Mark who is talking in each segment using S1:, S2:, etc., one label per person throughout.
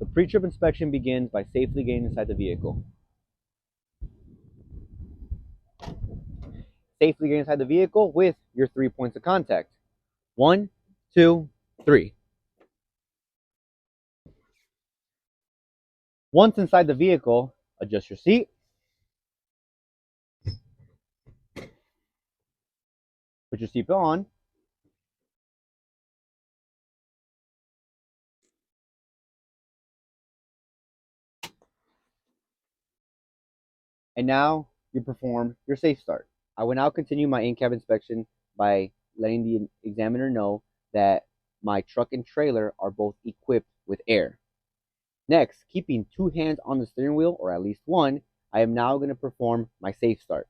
S1: The pre-trip inspection begins by safely getting inside the vehicle. Safely get inside the vehicle with your 3 points of contact. 1, 2, 3. Once inside the vehicle, adjust your seat. Put your seatbelt on. And now you perform your safe start. I will now continue my in-cab inspection by letting the examiner know that my truck and trailer are both equipped with air. Next, keeping 2 hands on the steering wheel, or at least one, I am now going to perform my safe start.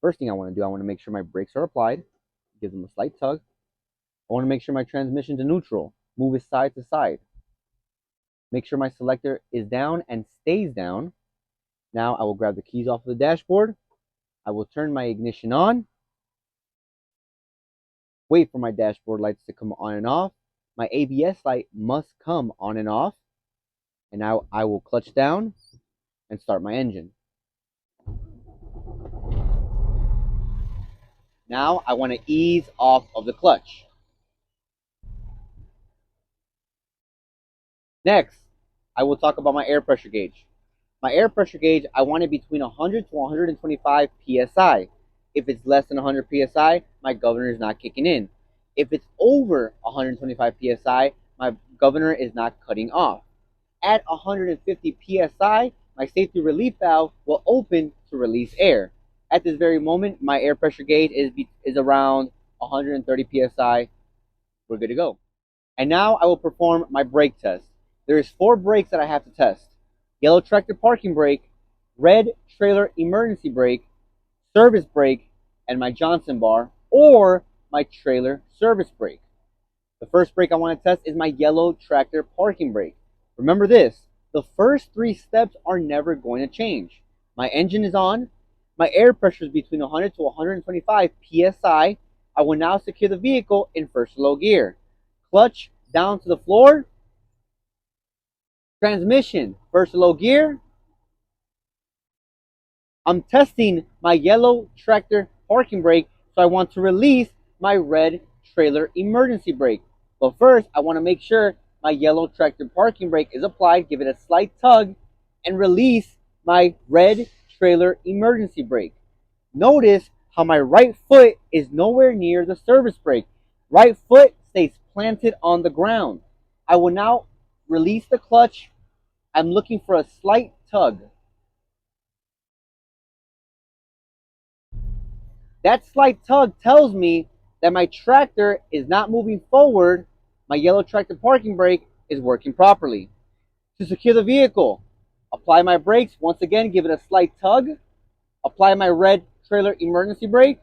S1: First thing I want to do, I want to make sure my brakes are applied, give them a slight tug. I want to make sure my transmission's in neutral, move it side to side. Make sure my selector is down and stays down. Now I will grab the keys off of the dashboard. I will turn my ignition on. Wait for my dashboard lights to come on and off. My ABS light must come on and off. And now I will clutch down and start my engine. Now I want to ease off of the clutch. Next, I will talk about my air pressure gauge. My air pressure gauge, I want it between 100 to 125 psi. If it's less than 100 psi, my governor is not kicking in. If it's over 125 psi, my governor is not cutting off. At 150 psi, my safety relief valve will open to release air. At this very moment, my air pressure gauge is around 130 psi. We're good to go. And now I will perform my brake test. There is 4 brakes that I have to test. Yellow tractor parking brake, red trailer emergency brake, service brake, and my Johnson bar, or my trailer service brake. The first brake I want to test is my yellow tractor parking brake. Remember this, the first 3 steps are never going to change. My engine is on, my air pressure is between 100 to 125 psi. I will now secure the vehicle in first low gear. Clutch down to the floor. Transmission, first low gear. I'm testing my yellow tractor parking brake, so I want to release my red trailer emergency brake. But first, I want to make sure my yellow tractor parking brake is applied, give it a slight tug, and release my red trailer emergency brake. Notice how my right foot is nowhere near the service brake. Right foot stays planted on the ground. I will now release the clutch. I'm looking for a slight tug. That slight tug tells me that my tractor is not moving forward. My yellow tractor parking brake is working properly. To secure the vehicle, apply my brakes. Once again, give it a slight tug. Apply my red trailer emergency brake.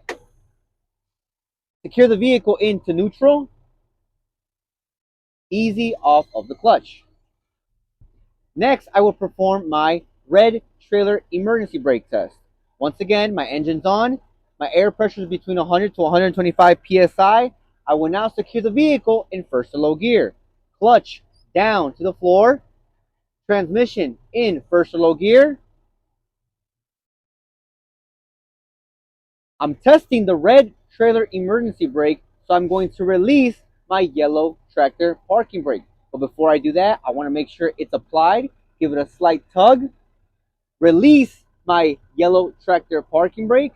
S1: Secure the vehicle into neutral. Easy off of the clutch. Next, I will perform my red trailer emergency brake test. Once again, my engine's on. My air pressure is between 100 to 125 psi. I will now secure the vehicle in first to low gear. Clutch down to the floor. Transmission in first to low gear. I'm testing the red trailer emergency brake, so I'm going to release my yellow tractor parking brake. But before I do that, I want to make sure it's applied. Give it a slight tug. Release my yellow tractor parking brake.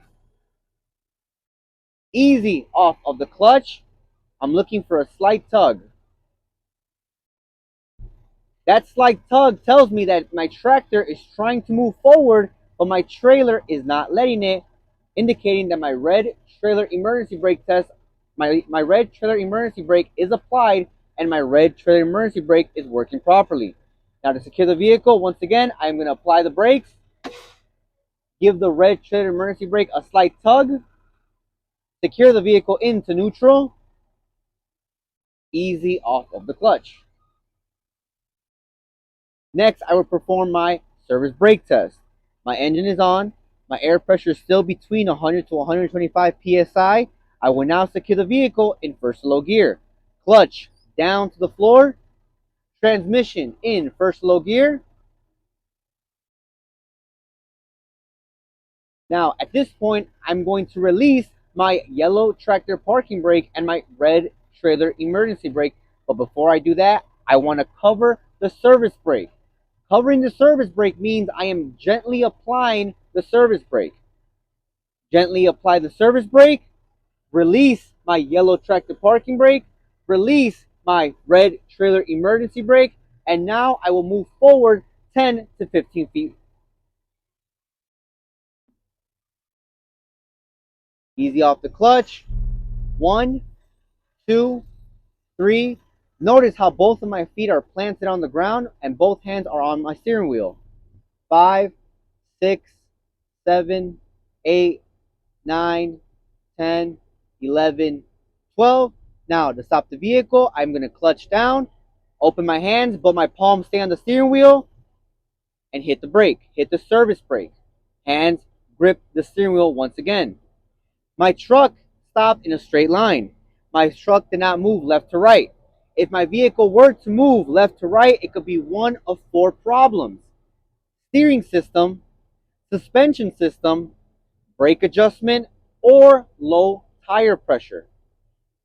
S1: Easy off of the clutch. I'm looking for a slight tug. That slight tug tells me that my tractor is trying to move forward, but my trailer is not letting it, indicating that my red trailer emergency brake test, my red trailer emergency brake is applied and my red trailer emergency brake is working properly. Now to secure the vehicle, once again, I'm going to apply the brakes, give the red trailer emergency brake a slight tug, secure the vehicle into neutral, easy off of the clutch. Next, I will perform my service brake test. My engine is on. My air pressure is still between 100 to 125 psi. I will now secure the vehicle in first low gear. Clutch down to the floor. Transmission in first low gear. Now, at this point, I'm going to release my yellow tractor parking brake and my red trailer emergency brake. But before I do that, I want to cover the service brake. Covering the service brake means I am gently applying the service brake. Gently apply the service brake, release my yellow tractor parking brake, release my red trailer emergency brake, and now I will move forward 10 to 15 feet. Easy off the clutch. 1, 2, 3. Notice how both of my feet are planted on the ground and both hands are on my steering wheel. 5, 6, 7, 8, 9, 10, 11, 12. Now, to stop the vehicle, I'm going to clutch down, open my hands, but my palms stay on the steering wheel, and hit the brake. Hit the service brake. Hands grip the steering wheel once again. My truck stopped in a straight line. My truck did not move left to right. If my vehicle were to move left to right, it could be one of 4 problems: steering system, suspension system, brake adjustment, or low tire pressure.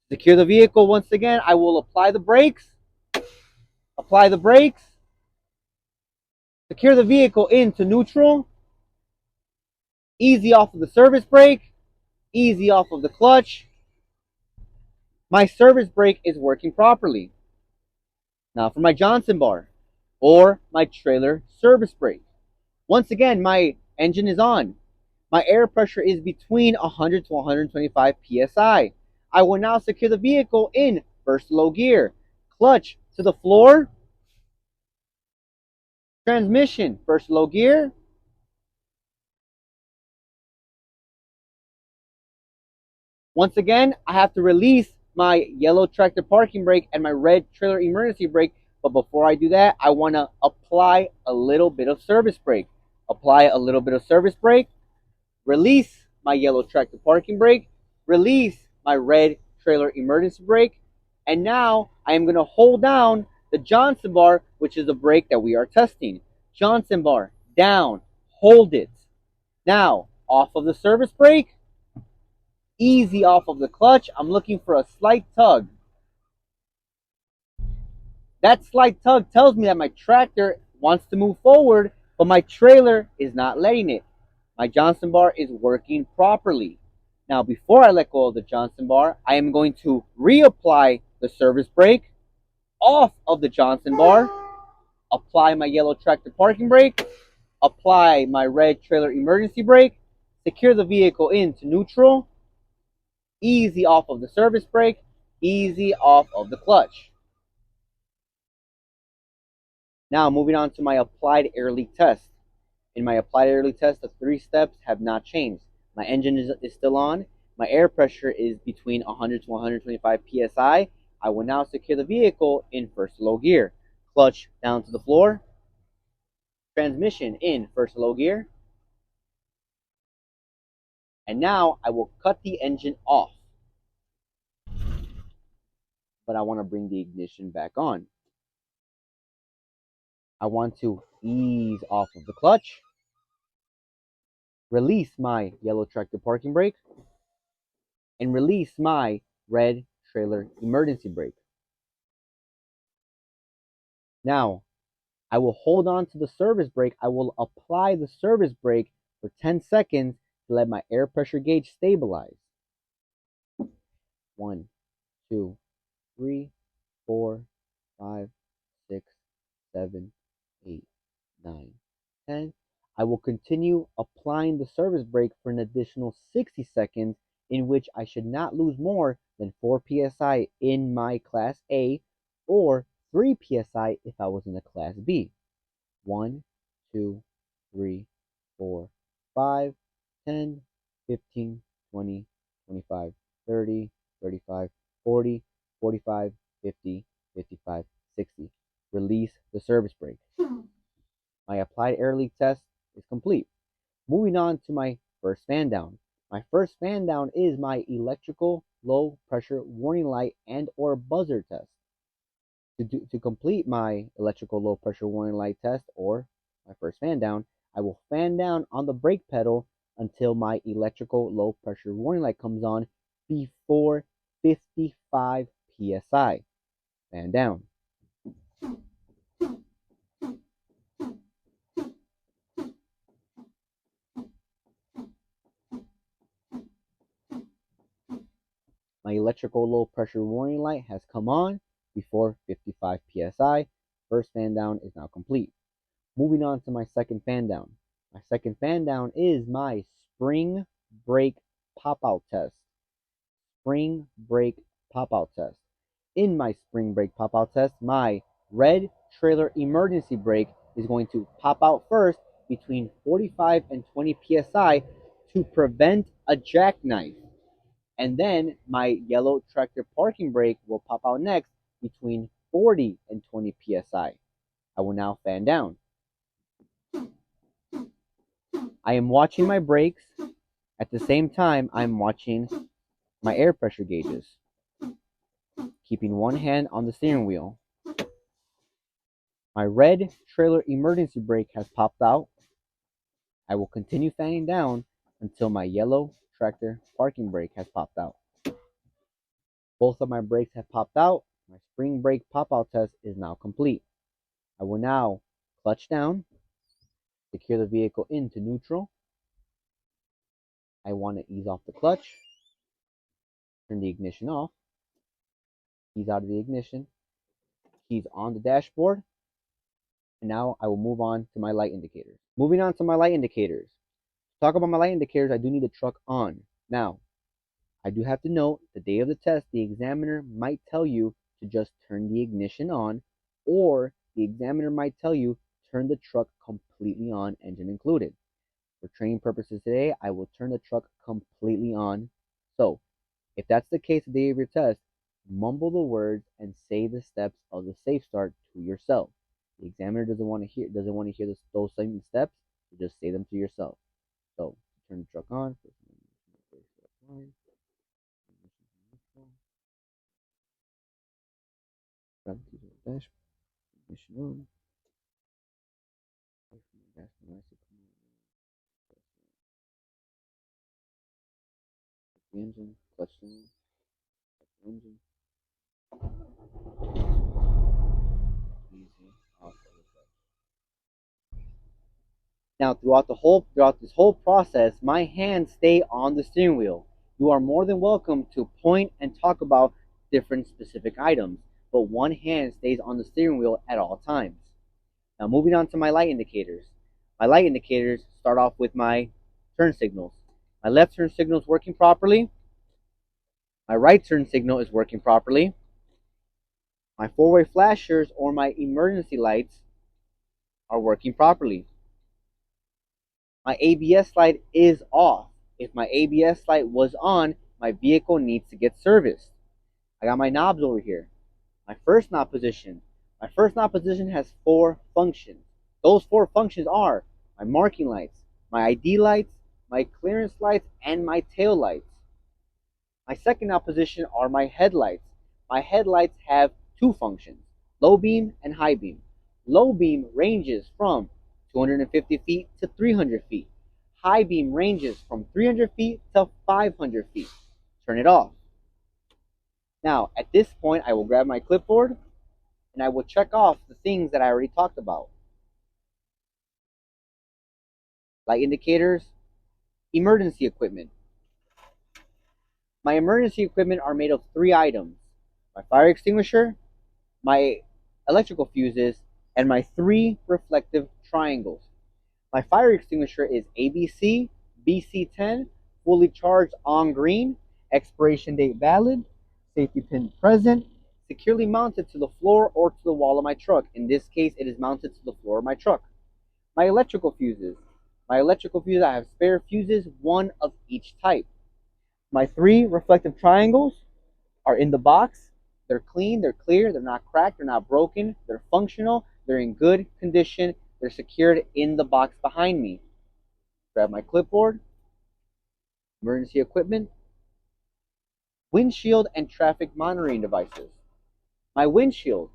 S1: To secure the vehicle once again, I will apply the brakes, secure the vehicle into neutral, easy off of the service brake, easy off of the clutch. My service brake is working properly. Now for my Johnson bar or my trailer service brake. Once again, my engine is on. My air pressure is between 100 to 125 psi. I will now secure the vehicle in first low gear. Clutch to the floor. Transmission, first low gear. Once again, I have to release my yellow tractor parking brake and my red trailer emergency brake. But before I do that, I want to apply a little bit of service brake. Apply a little bit of service brake. Release my yellow tractor parking brake. Release my red trailer emergency brake. And now I am going to hold down the Johnson bar, which is the brake that we are testing. Johnson bar, down, hold it. Now, off of the service brake, easy off of the clutch. I'm looking for a slight tug. That slight tug tells me that my tractor wants to move forward, but my trailer is not letting it. My Johnson bar is working properly. Now, before I let go of the Johnson bar, I am going to reapply the service brake off of the Johnson bar, apply my yellow tractor parking brake, apply my red trailer emergency brake, secure the vehicle into neutral, easy off of the service brake, easy off of the clutch. Now, moving on to my applied air leak test. In my applied air leak test, the 3 steps have not changed. My engine is still on. My air pressure is between 100 to 125 psi. I will now secure the vehicle in first low gear. Clutch down to the floor. Transmission in first low gear. And now I will cut the engine off. But I want to bring the ignition back on. I want to ease off of the clutch. Release my yellow tractor parking brake. And release my red trailer emergency brake. Now, I will hold on to the service brake. I will apply the service brake for 10 seconds to let my air pressure gauge stabilize. 1, 2, 3, 4, 5, 6, 7, 8, 9, 10. I will continue applying the service brake for an additional 60 seconds, in which I should not lose more than 4 psi in my Class A or 3 psi if I was in a Class B. 1, 2, 3, 4, 5, 10, 15, 20, 25, 30, 35, 40, 45, 50, 55, 60. Release the service brake. My applied air leak test is complete. Moving on to my first fan down. My first fan down is my electrical low pressure warning light and or buzzer test. To complete my electrical low pressure warning light test, or my first fan down, I will fan down on the brake pedal until my electrical low pressure warning light comes on before 55 psi. Fan down. My electrical low pressure warning light has come on before 55 psi. First fan down is now complete. Moving on to my second fan down. My second fan down is my spring brake pop out test. Spring brake pop out test. In my spring brake pop out test, my red trailer emergency brake is going to pop out first between 45 and 20 psi to prevent a jackknife. And then my yellow tractor parking brake will pop out next between 40 and 20 psi. I will now fan down. I am watching my brakes. At the same time, I'm watching my air pressure gauges, keeping one hand on the steering wheel. My red trailer emergency brake has popped out. I will continue fanning down until my yellow tractor parking brake has popped out. Both of my brakes have popped out. My spring brake pop out test is now complete. I will now clutch down, secure the vehicle into neutral. I want to ease off the clutch, turn the ignition off, keys out of the ignition, keys on the dashboard, and now I will move on to my light indicators. Moving on to my light indicators. To talk about my light indicators, I do need the truck on. Now, I do have to note the day of the test, the examiner might tell you to just turn the ignition on, or the examiner might tell you turn the truck completely on, engine included. For training purposes today, I will turn the truck completely on. So, if that's the case the day of your test, mumble the words and say the steps of the safe start to yourself. The examiner doesn't want to hear those same steps, so just say them to yourself. So, turn the truck on. Ignition on. The engine, clutch down, engine, easy, off. Now, throughout this whole process, my hands stay on the steering wheel. You are more than welcome to point and talk about different specific items, but one hand stays on the steering wheel at all times. Now, moving on to my light indicators. My light indicators start off with my turn signals. My left turn signal is working properly. My right turn signal is working properly. My four-way flashers or my emergency lights are working properly. My ABS light is off. If my ABS light was on, my vehicle needs to get serviced. I got my knobs over here. My first knob position. My first knob position has 4 functions. Those 4 functions are my marking lights, my ID lights, my clearance lights, and my tail lights. My second knob position are my headlights. My headlights have 2 functions, low beam and high beam. Low beam ranges from 250 feet to 300 feet. High beam ranges from 300 feet to 500 feet. Turn it off. Now, at this point, I will grab my clipboard and I will check off the things that I already talked about. Light indicators, emergency equipment. My emergency equipment are made of 3 items: my fire extinguisher, my electrical fuses, and my 3 reflective triangles. My fire extinguisher is ABC BC10, fully charged on green, expiration date valid, safety pin present, securely mounted to the floor or to the wall of my truck. In this case, it is mounted to the floor of my truck. My electrical fuses. My electrical fuses, I have spare fuses, 1 of each type. My 3 reflective triangles are in the box. They're clean, they're clear, they're not cracked, they're not broken, they're functional, they're in good condition, they're secured in the box behind me. Grab my clipboard, emergency equipment, windshield and traffic monitoring devices. My windshield.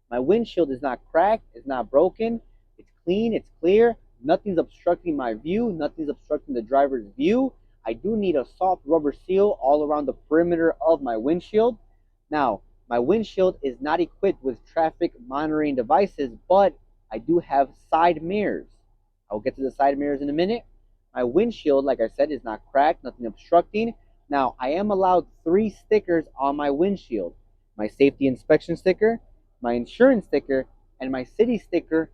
S1: My windshield is not cracked, it's not broken, it's clean, it's clear, nothing's obstructing my view, nothing's obstructing the driver's view. I do need a soft rubber seal all around the perimeter of my windshield. Now, my windshield is not equipped with traffic monitoring devices, but I do have side mirrors. I'll get to the side mirrors in a minute. My windshield, like I said, is not cracked, nothing obstructing. Now, I am allowed 3 stickers on my windshield: my safety inspection sticker, my insurance sticker, and my city sticker.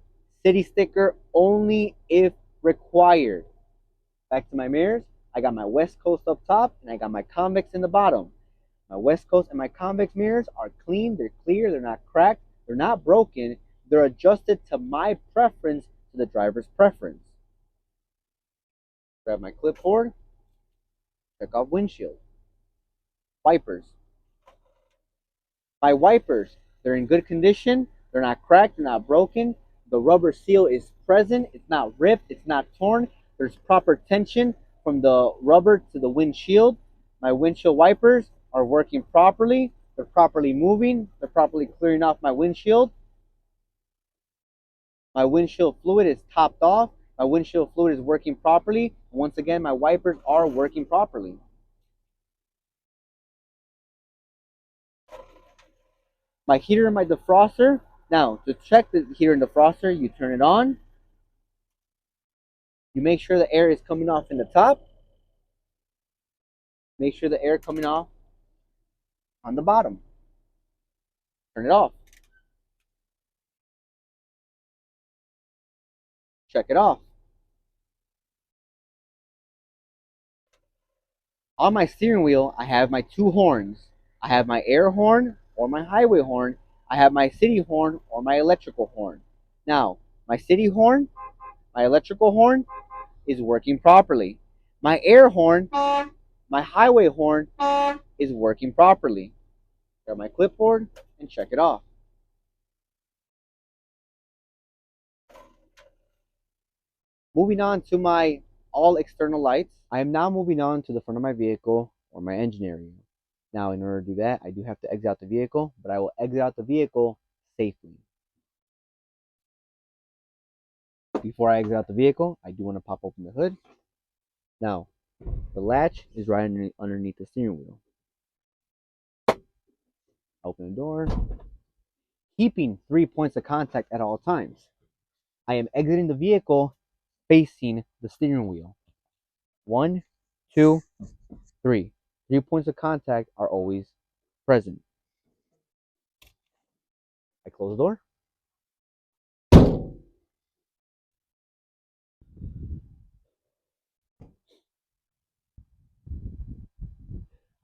S1: City sticker only if required. Back to my mirrors. I got my West Coast up top, and I got my convex in the bottom. My West Coast and my convex mirrors are clean, they're clear, they're not cracked, they're not broken, they're adjusted to my preference, to the driver's preference. Grab my clipboard, check off windshield. Wipers. My wipers, they're in good condition, they're not cracked, they're not broken, the rubber seal is present, it's not ripped, it's not torn, there's proper tension from the rubber to the windshield. My windshield wipers are working properly, they're properly moving, they're properly clearing off my windshield. My windshield fluid is topped off, my windshield fluid is working properly. Once again, my wipers are working properly. My heater and my defroster. Now, to check the heater and defroster, you turn it on. You make sure the air is coming off in the top. Make sure the air coming off on the bottom. Turn it off. Check it off. On my steering wheel, I have my 2 horns. I have my air horn or my highway horn. I have my city horn or my electrical horn. Now, my city horn, my electrical horn is working properly. My air horn, my highway horn is working properly. Grab my clipboard and check it off. Moving on to my all external lights. I am now moving on to the front of my vehicle or my engine area. Now, in order to do that, I do have to exit out the vehicle, but I will exit out the vehicle safely. Before I exit out the vehicle, I do want to pop open the hood. Now, the latch is right underneath the steering wheel. Open the door, keeping 3 points of contact at all times. I am exiting the vehicle facing the steering wheel. 1, 2, 3. 3 points of contact are always present. I close the door.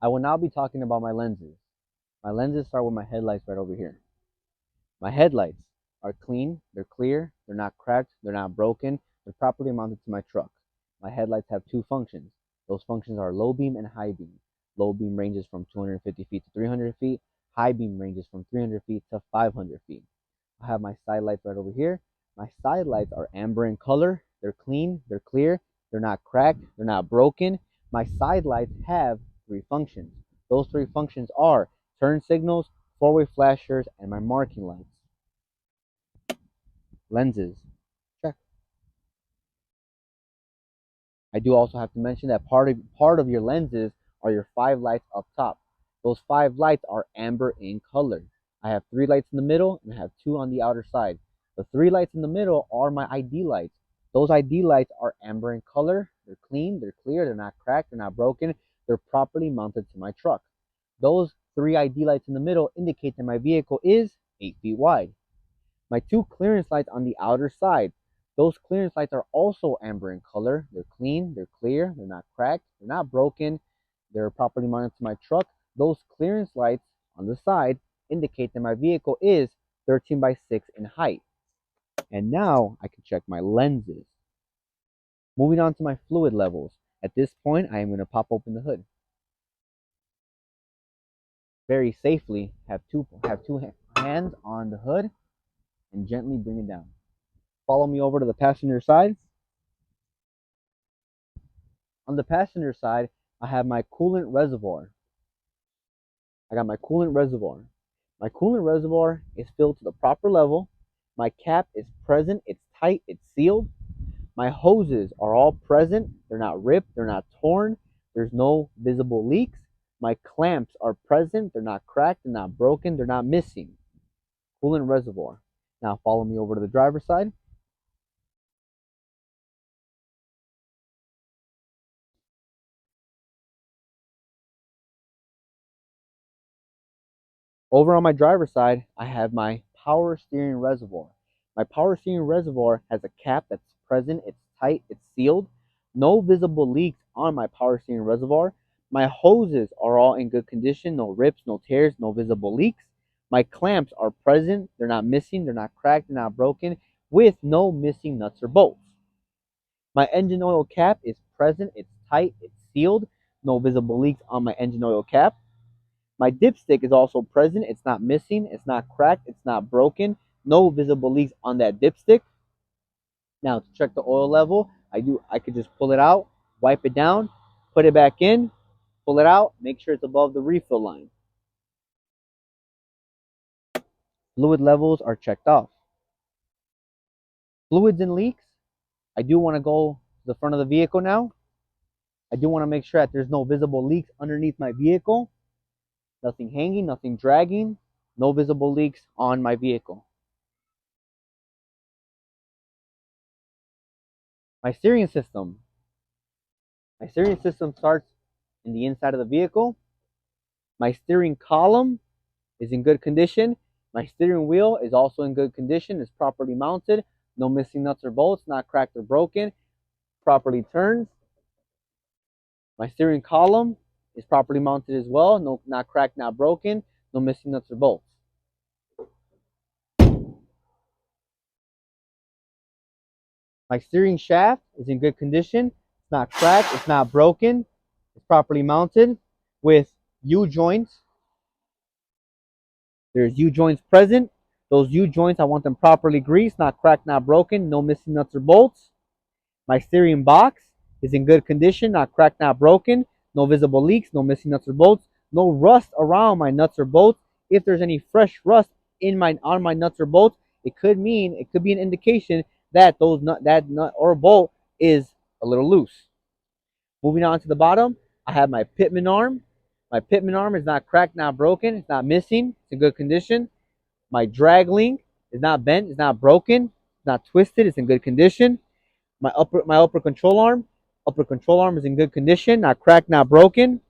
S1: I will now be talking about my lenses. My lenses start with my headlights right over here. My headlights are clean, they're clear, they're not cracked, they're not broken, they're properly mounted to my truck. My headlights have 2 functions. Those functions are low beam and high beam. Low beam ranges from 250 feet to 300 feet. High beam ranges from 300 feet to 500 feet. I have my side lights right over here. My side lights are amber in color. They're clean, they're clear, they're not cracked, they're not broken. My side lights have 3 functions. Those 3 functions are turn signals, 4-way flashers, and my marking lights. Lenses. Check. I do also have to mention that part of your lenses are your 5 lights up top. Those 5 lights are amber in color. I have 3 lights in the middle and I have 2 on the outer side. The 3 lights in the middle are my ID lights. Those ID lights are amber in color. They're clean, they're clear, they're not cracked, they're not broken. They're properly mounted to my truck. Those 3 ID lights in the middle indicate that my vehicle is 8 feet wide. My 2 clearance lights on the outer side, those clearance lights are also amber in color. They're clean, they're clear, they're not cracked, they're not broken, they're properly mounted to my truck. Those clearance lights on the side indicate that my vehicle is 13 by 6 in height. And now I can check my lenses. Moving on to my fluid levels. At this point, I am going to pop open the hood. Very safely, have two hands on the hood and gently bring it down. Follow me over to the passenger side. On the passenger side, I have my coolant reservoir. I got my coolant reservoir. My coolant reservoir is filled to the proper level. My cap is present, it's tight, it's sealed. My hoses are all present. They're not ripped, they're not torn. There's no visible leaks. My clamps are present. They're not cracked, they're not broken, they're not missing. Coolant reservoir. Now follow me over to the driver's side. Over on my driver's side, I have my power steering reservoir. My power steering reservoir has a cap that's present, it's tight, it's sealed. No visible leaks on my power steering reservoir. My hoses are all in good condition, no rips, no tears, no visible leaks. My clamps are present, they're not missing, they're not cracked, they're not broken, with no missing nuts or bolts. My engine oil cap is present, it's tight, it's sealed, no visible leaks on my engine oil cap. My dipstick is also present. It's not missing. It's not cracked. It's not broken. No visible leaks on that dipstick. Now to check the oil level, I could just pull it out, wipe it down, put it back in, pull it out, make sure it's above the refill line. Fluid levels are checked off. Fluids and leaks, I do want to go to the front of the vehicle now. I do want to make sure that there's no visible leaks underneath my vehicle. Nothing hanging, nothing dragging, no visible leaks on my vehicle. My steering system. My steering system starts in the inside of the vehicle. My steering column is in good condition. My steering wheel is also in good condition. It's properly mounted. No missing nuts or bolts, not cracked or broken. Properly turns. My steering column is properly mounted as well. No, not cracked, not broken. No missing nuts or bolts. My steering shaft is in good condition. It's not cracked. It's not broken. It's properly mounted with U-joints. There's U-joints present. Those U-joints, I want them properly greased, not cracked, not broken, no missing nuts or bolts. My steering box is in good condition, not cracked, not broken, no visible leaks, no missing nuts or bolts, no rust around my nuts or bolts. If there's any fresh rust on my nuts or bolts, it could be an indication that that nut or bolt is a little loose. Moving on to the bottom, I have my pitman arm. My pitman arm is not cracked, not broken, it's not missing, it's in good condition. My drag link is not bent, it's not broken, it's not twisted, it's in good condition. My upper control arm is in good condition, not cracked, not broken,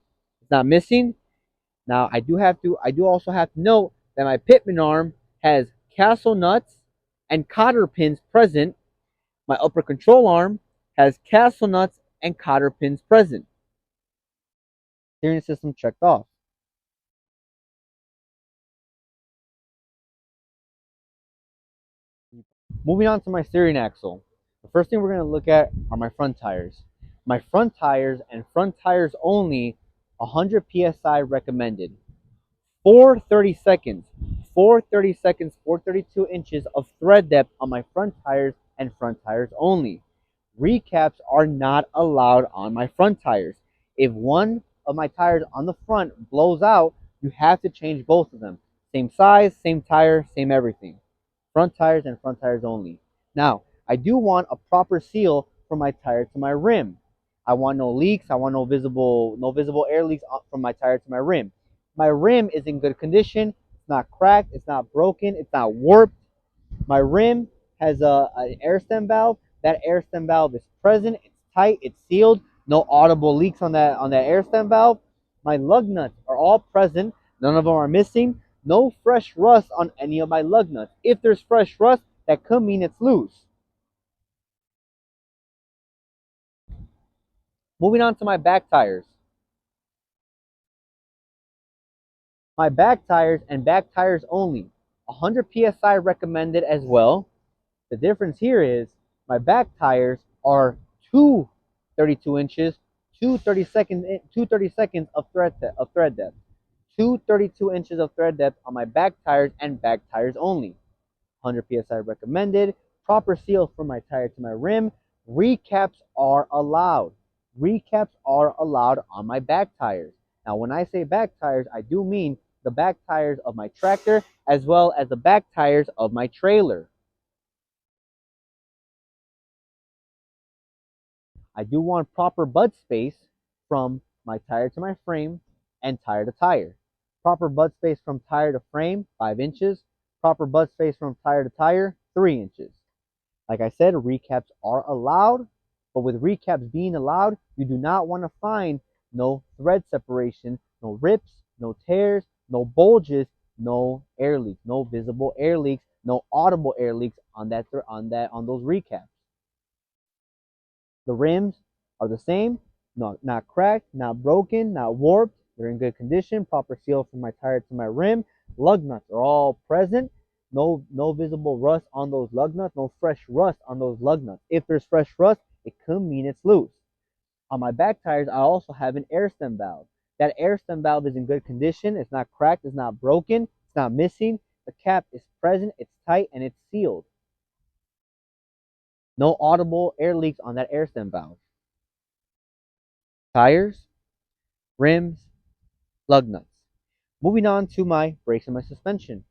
S1: it's not missing. Now I do also have to note that my pitman arm has castle nuts and cotter pins present. My upper control arm has castle nuts and cotter pins present. Steering system checked off. Moving on to my steering axle. The first thing we're going to look at are my front tires. My front tires and front tires only, 100 psi recommended. 430 seconds, 430 seconds, 432 inches of thread depth on my front tires and front tires only. Recaps are not allowed on my front tires. If one of my tires on the front blows out, you have to change both of them. Same size, same tire, same everything. Front tires and front tires only. Now, I do want a proper seal from my tire to my rim. I want no leaks. I want no visible air leaks from my tire to my rim. My rim is in good condition. It's not cracked. It's not broken. It's not warped. My rim has an air stem valve. That air stem valve is present. It's tight. It's sealed. No audible leaks on that air stem valve. My lug nuts are all present. None of them are missing. No fresh rust on any of my lug nuts. If there's fresh rust, that could mean it's loose. Moving on to my back tires. My back tires and back tires only. 100 psi recommended as well. The difference here is my back tires are two 32 inches, two 30 seconds of thread depth. Two 32 inches of thread depth on my back tires and back tires only. 100 psi recommended. Proper seal from my tire to my rim. Recaps are allowed. Recaps are allowed on my back tires. Now, when I say back tires, I do mean the back tires of my tractor, as well as the back tires of my trailer. I do want proper bud space from my tire to my frame and tire to tire. Proper bud space from tire to frame, 5 inches. Proper bud space from tire to tire, 3 inches. Like I said, recaps are allowed, but with recaps being allowed, you do not want to find no thread separation, no rips, no tears, no bulges, no air leaks, no visible air leaks, no audible air leaks on those recaps. The rims are the same, not cracked, not broken, not warped. They're in good condition. Proper seal from my tire to my rim. Lug nuts are all present. No visible rust on those lug nuts. No fresh rust on those lug nuts. If there's fresh rust, it could mean it's loose. On my back tires, I also have an air stem valve. That air stem valve is in good condition. It's not cracked. It's not broken. It's not missing. The cap is present. It's tight and it's sealed. No audible air leaks on that air stem valve. Tires, rims, lug nuts. Moving on to my brakes and my suspension.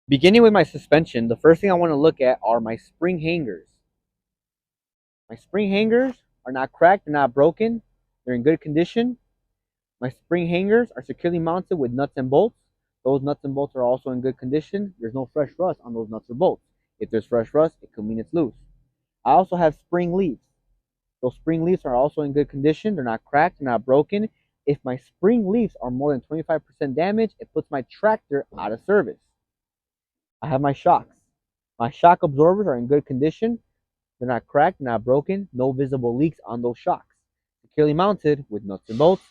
S1: Beginning with my suspension, the first thing I want to look at are my spring hangers. My spring hangers are not cracked, they're not broken, they're in good condition. My spring hangers are securely mounted with nuts and bolts. Those nuts and bolts are also in good condition. There's no fresh rust on those nuts or bolts. If there's fresh rust, it could mean it's loose. I also have spring leaves. Those spring leaves are also in good condition. They're not cracked, they're not broken. If my spring leaves are more than 25% damaged, it puts my tractor out of service. I have my shocks. My shock absorbers are in good condition. They're not cracked, not broken, no visible leaks on those shocks. Securely mounted with nuts and bolts.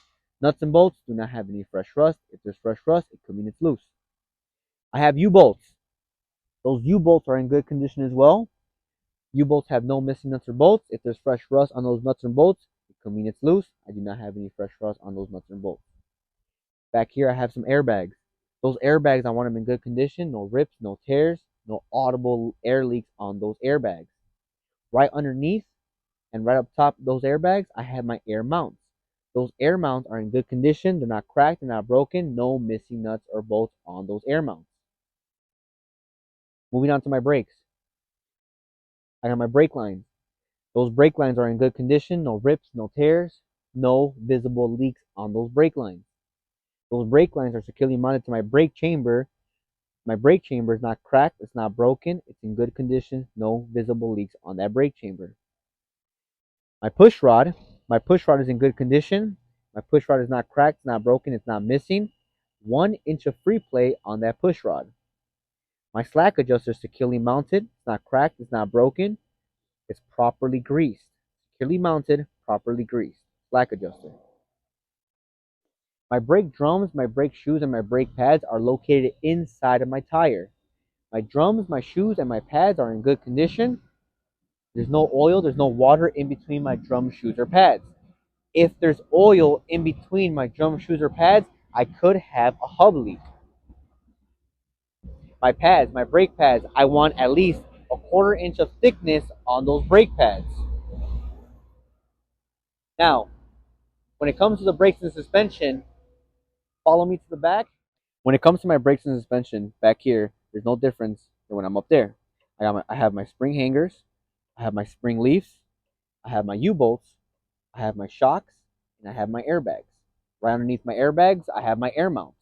S1: Nuts and bolts do not have any fresh rust. If there's fresh rust, it could mean it's loose. I have U-bolts. Those U-bolts are in good condition as well. U-bolts have no missing nuts or bolts. If there's fresh rust on those nuts and bolts, it could mean it's loose. I do not have any fresh rust on those nuts and bolts. Back here, I have some airbags. Those airbags, I want them in good condition. No rips, no tears, no audible air leaks on those airbags. Right underneath and right up top of those airbags, I have my air mounts. Those air mounts are in good condition. They're not cracked, they're not broken. No missing nuts or bolts on those air mounts. Moving on to my brakes. I got my brake lines. Those brake lines are in good condition. No rips, no tears, no visible leaks on those brake lines. Those brake lines are securely mounted to my brake chamber. My brake chamber is not cracked, it's not broken, it's in good condition, no visible leaks on that brake chamber. My push rod is in good condition. My push rod is not cracked, it's not broken, it's not missing. 1 inch of free play on that push rod. My slack adjuster is securely mounted, it's not cracked, it's not broken, it's properly greased. Securely mounted, properly greased. Slack adjuster. My brake drums, my brake shoes, and my brake pads are located inside of my tire. My drums, my shoes, and my pads are in good condition. There's no oil, there's no water in between my drum, shoes, or pads. If there's oil in between my drum, shoes, or pads, I could have a hub leak. My pads, my brake pads, I want at least a 1/4 inch of thickness on those brake pads. Now, when it comes to the brakes and suspension, follow me to the back. When it comes to my brakes and suspension, back here, there's no difference than when I'm up there. I have my spring hangers, I have my spring leaves, I have my U-bolts, I have my shocks, and I have my airbags. Right underneath my airbags, I have my air mounts.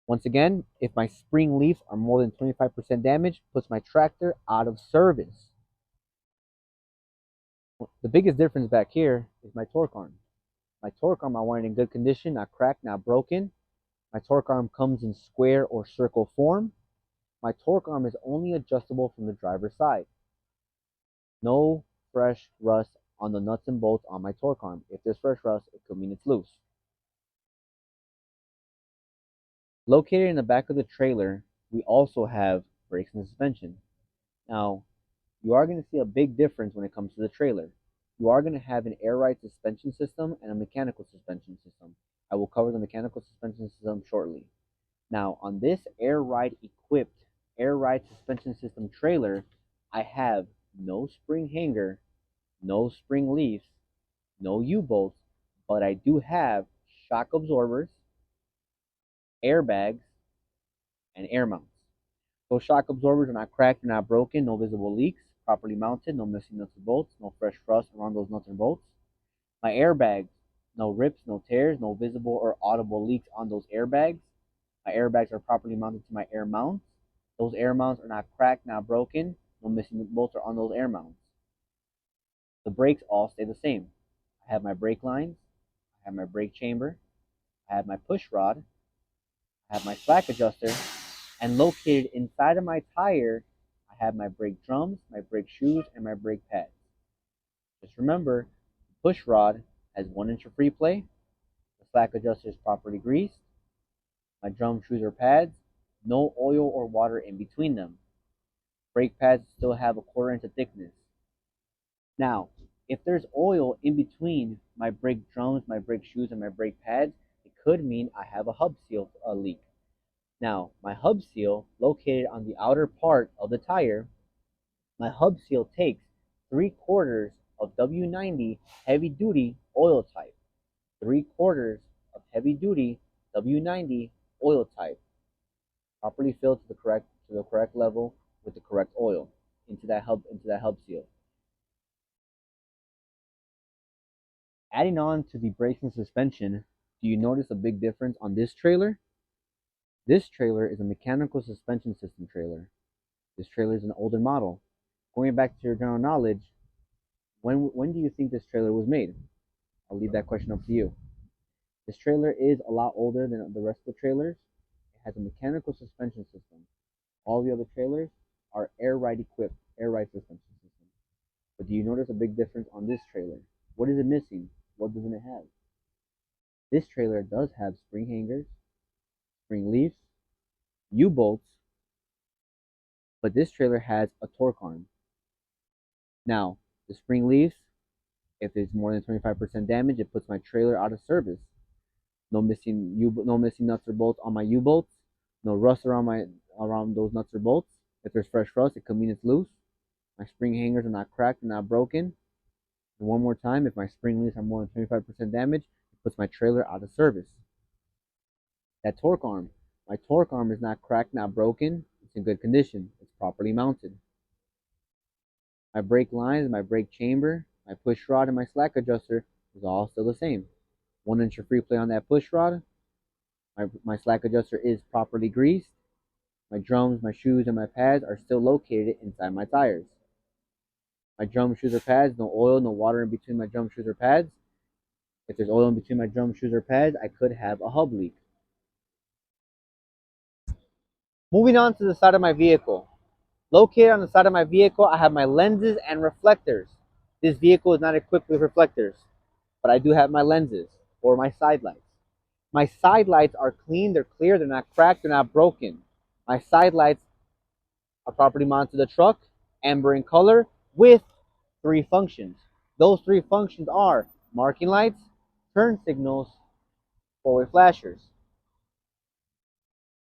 S1: Once again, if my spring leaves are more than 25% damaged, puts my tractor out of service. The biggest difference back here is my torque arm. My torque arm I want it in good condition, not cracked, not broken. My torque arm comes in square or circle form. My torque arm is only adjustable from the driver's side. No fresh rust on the nuts and bolts on my torque arm. If there's fresh rust, it could mean it's loose. Located in the back of the trailer, we also have brakes and suspension. Now, you are going to see a big difference when it comes to the trailer. You are going to have an air ride suspension system and a mechanical suspension system. I will cover the mechanical suspension system shortly. Now, on this air ride equipped air ride suspension system trailer, I have no spring hanger, no spring leaves, no U-bolts, but I do have shock absorbers, airbags, and air mounts. Those shock absorbers are not cracked, they're not broken, no visible leaks, properly mounted, no missing nuts or bolts, no fresh rust around those nuts and bolts. My airbags, no rips, no tears, no visible or audible leaks on those airbags. My airbags are properly mounted to my air mounts. Those air mounts are not cracked, not broken, no missing bolts are on those air mounts. The brakes all stay the same. I have my brake lines, I have my brake chamber, I have my push rod, I have my slack adjuster, and located inside of my tire, I have my brake drums, my brake shoes, and my brake pads. Just remember, the push rod has 1 inch of free play, the slack adjuster is properly greased, my drum shoes or pads, no oil or water in between them. Brake pads still have a 1/4 inch of thickness. Now, if there's oil in between my brake drums, my brake shoes, and my brake pads, it could mean I have a hub seal leak. Now, my hub seal, located on the outer part of the tire, my hub seal takes 3/4 of W90 heavy duty oil type. 3/4 of heavy duty W90 oil type, properly filled to the correct level with the correct oil into that hub seal. Adding on to the brakes and suspension, do you notice a big difference on this trailer? This trailer is a mechanical suspension system trailer. This trailer is an older model. Going back to your general knowledge, when do you think this trailer was made? I'll leave that question up to you. This trailer is a lot older than the rest of the trailers. It has a mechanical suspension system. All the other trailers are air ride equipped, air ride suspension system. But do you notice a big difference on this trailer? What is it missing? What doesn't it have? This trailer does have spring hangers, spring leaves, U-bolts, but this trailer has a torque arm. Now, the spring leaves, if it's more than 25% damage, it puts my trailer out of service. No missing nuts or bolts on my U-bolts. No rust around those nuts or bolts. If there's fresh rust, it could mean it's loose. My spring hangers are not cracked and not broken. And one more time, if my spring leaves are more than 25% damage, it puts my trailer out of service. That torque arm. My torque arm is not cracked, not broken. It's in good condition. It's properly mounted. My brake lines, my brake chamber, my push rod, and my slack adjuster is all still the same. 1 inch of free play on that push rod. My slack adjuster is properly greased. My drums, my shoes, and my pads are still located inside my tires. My drum, shoes, or pads, no oil, no water in between my drum, shoes, or pads. If there's oil in between my drum, shoes, or pads, I could have a hub leak. Moving on to the side of my vehicle. Located on the side of my vehicle, I have my lenses and reflectors. This vehicle is not equipped with reflectors, but I do have my lenses or my side lights. My side lights are clean, they're clear, they're not cracked, they're not broken. My side lights are properly mounted to the truck, amber in color, with 3 functions. Those 3 functions are marking lights, turn signals, four-way flashers.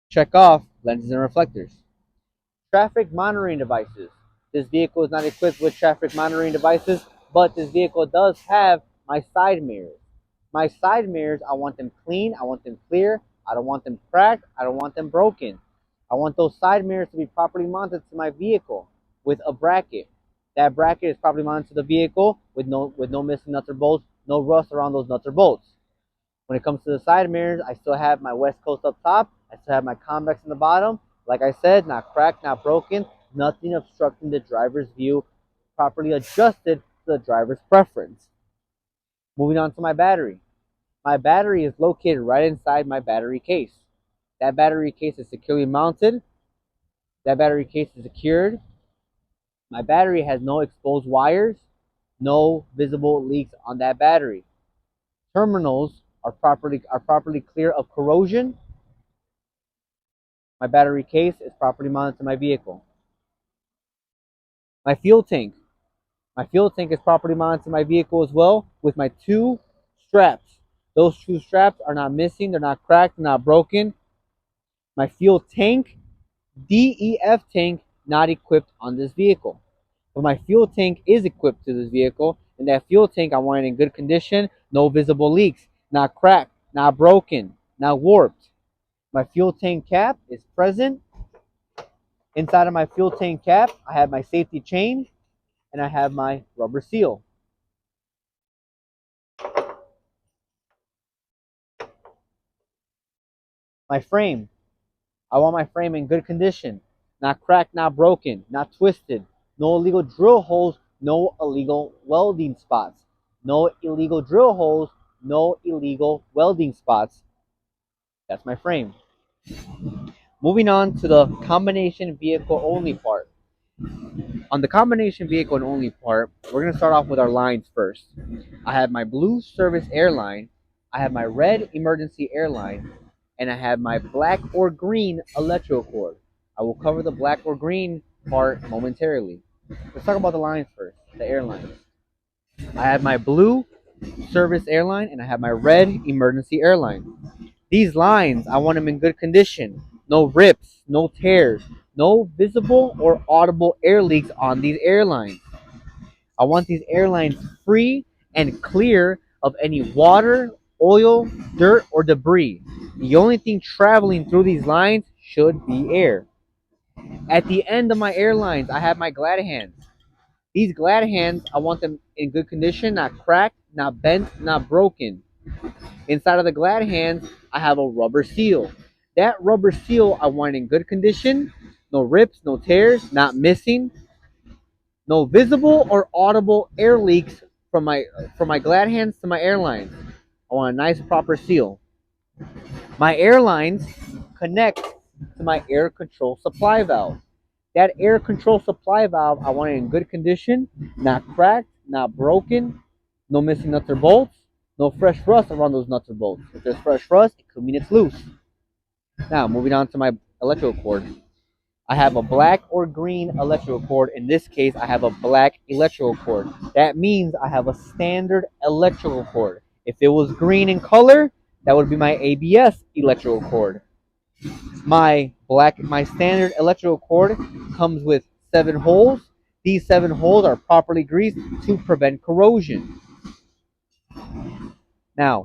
S1: Check off lenses and reflectors. Traffic monitoring devices. This vehicle is not equipped with traffic monitoring devices, but this vehicle does have my side mirrors. My side mirrors, I want them clean, I want them clear, I don't want them cracked, I don't want them broken. I want those side mirrors to be properly mounted to my vehicle with a bracket. That bracket is properly mounted to the vehicle with no missing nuts or bolts, no rust around those nuts or bolts. When it comes to the side mirrors, I still have my West Coast up top, I still have my convex in the bottom. Like I said, not cracked, not broken, nothing obstructing the driver's view, properly adjusted to the driver's preference. Moving on to my battery. My battery is located right inside my battery case. That battery case is securely mounted. That battery case is secured. My battery has no exposed wires, no visible leaks on that battery. Terminals are properly clear of corrosion. My battery case is properly mounted to my vehicle. My fuel tank. My fuel tank is properly mounted to my vehicle as well with my 2 straps. Those 2 straps are not missing, they're not cracked, they're not broken. My fuel tank, DEF tank, not equipped on this vehicle. But my fuel tank is equipped to this vehicle, and that fuel tank I want it in good condition, no visible leaks, not cracked, not broken, not warped. My fuel tank cap is present. Inside of my fuel tank cap, I have my safety chain and I have my rubber seal. My frame. I want my frame in good condition. Not cracked, not broken, not twisted. No illegal drill holes, no illegal welding spots. No illegal drill holes, no illegal welding spots. That's my frame. Moving on to the combination vehicle only part. On the combination vehicle and only part, we're going to start off with our lines first. I have my blue service airline, I have my red emergency airline, and I have my black or green electrical cord. I will cover the black or green part momentarily. Let's talk about the lines first, the airlines. I have my blue service airline and I have my red emergency airline. These lines, I want them in good condition. No rips, no tears, no visible or audible air leaks on these airlines. I want these airlines free and clear of any water, oil, dirt, or debris. The only thing traveling through these lines should be air. At the end of my airlines, I have my glad hands. These glad hands, I want them in good condition, not cracked, not bent, not broken. Inside of the glad hands, I have a rubber seal. That rubber seal, I want in good condition, no rips, no tears, not missing, no visible or audible air leaks from my glad hands to my airlines. I want a nice proper seal. My airlines connect to my air control supply valve. That air control supply valve, I want it in good condition, not cracked, not broken, no missing nuts or bolts, no fresh rust around those nuts or bolts. If there's fresh rust, it could mean it's loose. Now, moving on to my electrical cord. I have a black or green electrical cord. In this case, I have a black electrical cord. That means I have a standard electrical cord. If it was green in color, that would be my ABS electrical cord. My standard electrical cord comes with 7 holes. These 7 holes are properly greased to prevent corrosion. Now,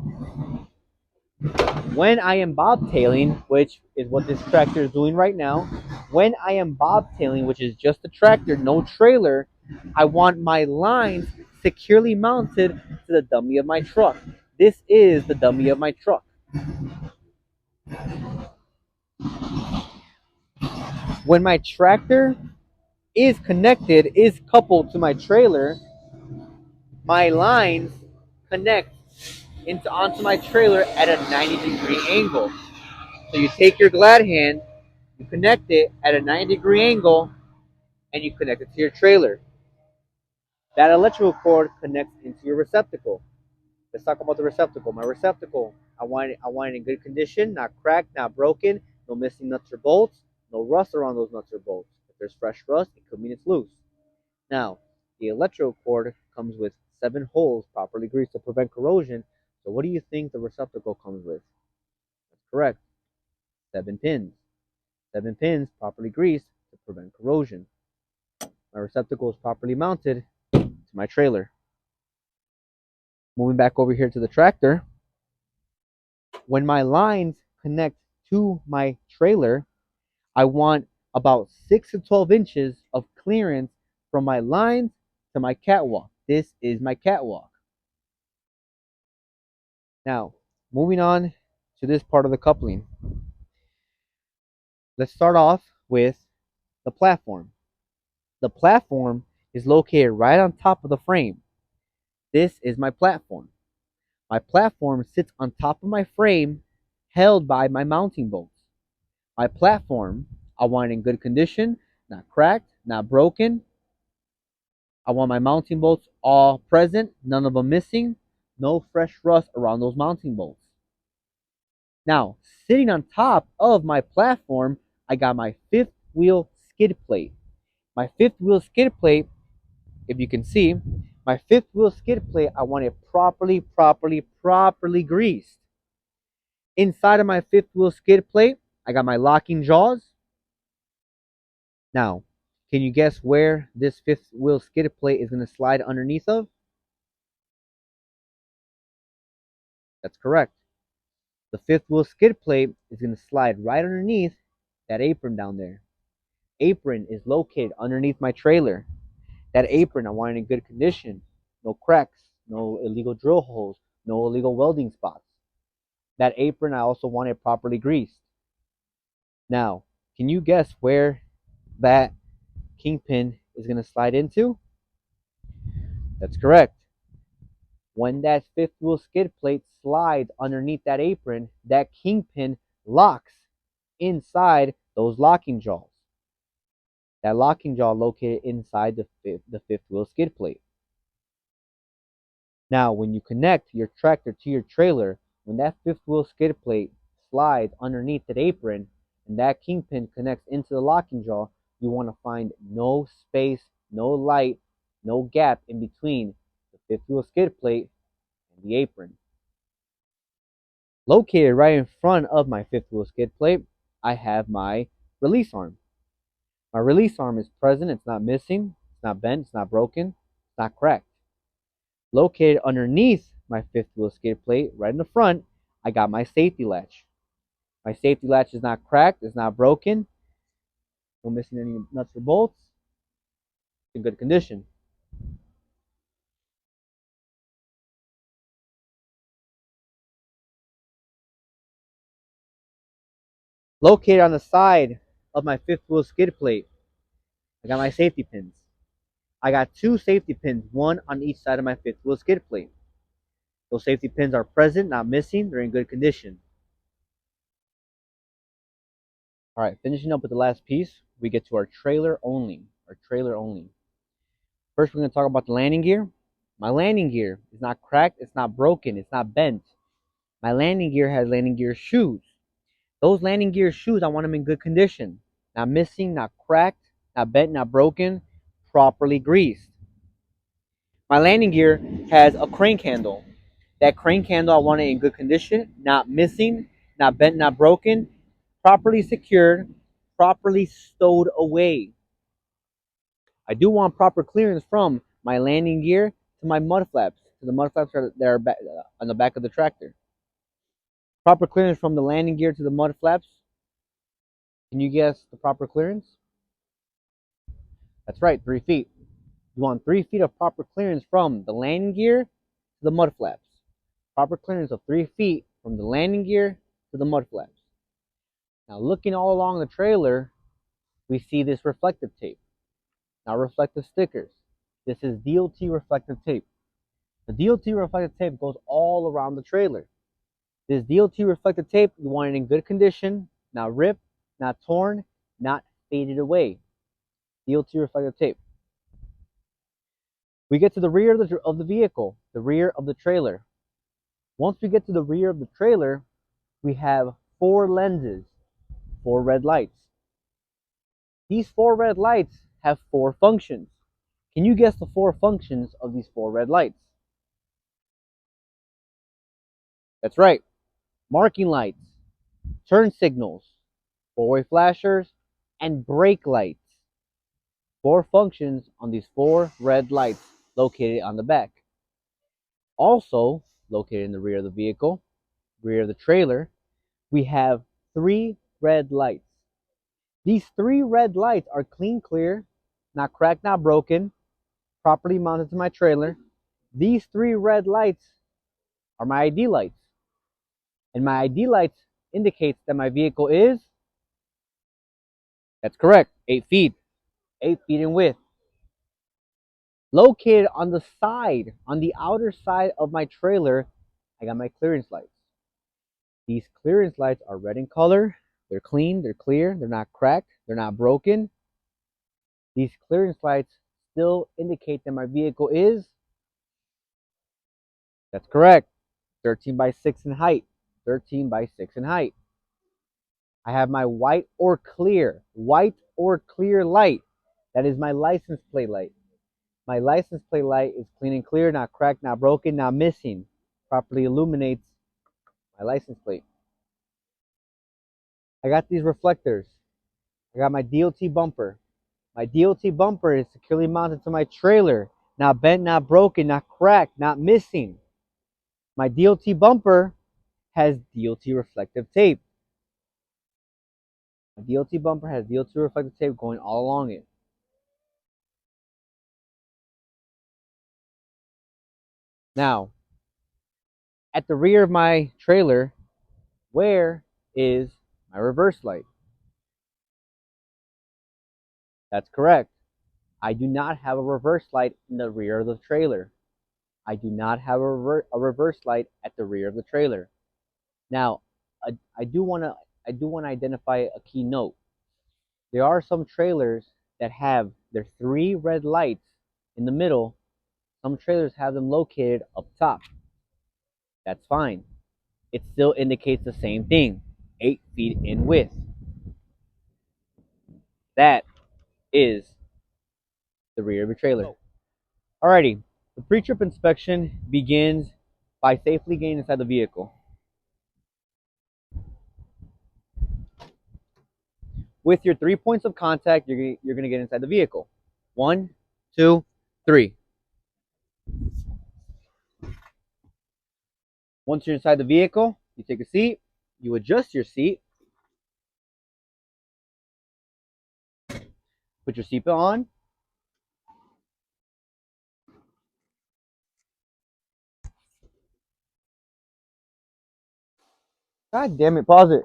S1: when I am bobtailing, which is what this tractor is doing right now, when I am bobtailing, which is just a tractor, no trailer, I want my lines securely mounted to the dummy of my truck. This is the dummy of my truck. When my tractor is coupled to my trailer, my lines connect onto my trailer at a 90-degree angle. So you take your glad hand, you connect it at a 90-degree angle, and you connect it to your trailer. That electrical cord connects into your receptacle. Let's talk about the receptacle. My receptacle, I want it in good condition, not cracked, not broken, no missing nuts or bolts, no rust around those nuts or bolts. If there's fresh rust, it could mean it's loose. Now, the electrical cord comes with 7 holes properly greased to prevent corrosion. So what do you think the receptacle comes with? That's correct. 7 pins. 7 pins properly greased to prevent corrosion. My receptacle is properly mounted to my trailer. Moving back over here to the tractor, when my lines connect to my trailer, I want about 6 to 12 inches of clearance from my lines to my catwalk. This is my catwalk. Now, moving on to this part of the coupling. Let's start off with the platform. The platform is located right on top of the frame. This is my platform. My platform sits on top of my frame, held by my mounting bolts. My platform, I want it in good condition, not cracked, not broken. I want my mounting bolts all present, none of them missing, no fresh rust around those mounting bolts. Now, sitting on top of my platform, I got my 5th wheel skid plate. My 5th wheel skid plate, if you can see, my 5th wheel skid plate, I want it properly greased. Inside of my 5th wheel skid plate, I got my locking jaws. Now, can you guess where this 5th wheel skid plate is going to slide underneath of? That's correct. The fifth wheel skid plate is going to slide right underneath that apron down there. Apron is located underneath my trailer. That apron, I want it in good condition. No cracks, no illegal drill holes, no illegal welding spots. That apron, I also want it properly greased. Now, can you guess where that kingpin is going to slide into? That's correct. When that fifth wheel skid plate slides underneath that apron, that kingpin locks inside those locking jaws. That locking jaw located inside the fifth wheel skid plate. Now, when you connect your tractor to your trailer, when that fifth wheel skid plate slides underneath that apron and that kingpin connects into the locking jaw, you want to find no space, no light, no gap in between the fifth wheel skid plate and the apron. Located right in front of my fifth wheel skid plate, I have my release arm. My release arm is present, it's not missing, it's not bent, it's not broken, it's not cracked. Located underneath my fifth wheel skid plate, right in the front, I got my safety latch. My safety latch is not cracked, it's not broken, no missing any nuts or bolts, it's in good condition. Located on the side of my fifth wheel skid plate, I got my safety pins. I got two safety pins, one on each side of my fifth wheel skid plate. Those safety pins are present, not missing, they're in good condition. All right, finishing up with the last piece, we get to our trailer only. Our trailer only. First, we're going to talk about the landing gear. My landing gear is not cracked, it's not broken, it's not bent. My landing gear has landing gear shoes. Those landing gear shoes, I want them in good condition. Not missing, not cracked, not bent, not broken, properly greased. My landing gear has a crank handle. That crank handle, I want it in good condition, not missing, not bent, not broken, properly secured, properly stowed away. I do want proper clearance from my landing gear to my mud flaps, to the mud flaps that are on the back of the tractor. Proper clearance from the landing gear to the mud flaps. Can you guess the proper clearance? That's right, 3 feet. You want 3 feet of proper clearance from the landing gear to the mud flaps. Proper clearance of 3 feet from the landing gear to the mud flaps. Now, looking all along the trailer, we see this reflective tape. Not reflective stickers. This is DOT reflective tape. The DOT reflective tape goes all around the trailer. This DOT reflective tape, you want it in good condition, not ripped, not torn, not faded away. DOT reflective tape. We get to the rear of the vehicle, the rear of the trailer. Once we get to the rear of the trailer, we have 4 lenses, 4 red lights. These 4 red lights have 4 functions. Can you guess the 4 functions of these 4 red lights? That's right. Marking lights, turn signals, 4-way flashers, and brake lights. 4 functions on these 4 red lights located on the back. Also, located in the rear of the vehicle, rear of the trailer, we have 3 red lights. These 3 red lights are clean, clear, not cracked, not broken, properly mounted to my trailer. These 3 red lights are my ID lights. And my ID lights indicates that my vehicle is, that's correct, 8 feet. 8 feet in width. Located on the side, on the outer side of my trailer, I got my clearance lights. These clearance lights are red in color. They're clean, they're clear, they're not cracked, they're not broken. These clearance lights still indicate that my vehicle is, that's correct, 13 by 6 in height. 13 by 6 in height. I have my white or clear light. That is my license plate light. My license plate light is clean and clear, not cracked, not broken, not missing. Properly illuminates my license plate. I got these reflectors. I got my DOT bumper. My DOT bumper is securely mounted to my trailer. Not bent, not broken, not cracked, not missing. My DOT bumper has DOT reflective tape. A DOT bumper has DOT reflective tape going all along it. Now, at the rear of my trailer, where is my reverse light? That's correct. I do not have a reverse light in the rear of the trailer. I do not have a reverse light at the rear of the trailer. Now, I do want to identify a key note. There are some trailers that have their three red lights in the middle. Some trailers have them located up top. That's fine. It still indicates the same thing, 8 feet in width. That is the rear of your trailer. Alrighty, the pre-trip inspection begins by safely getting inside the vehicle. With your 3 points of contact, you're going to get inside the vehicle. 1, 2, 3. Once you're inside the vehicle, you take a seat, you adjust your seat, put your seatbelt on. God damn it, pause it.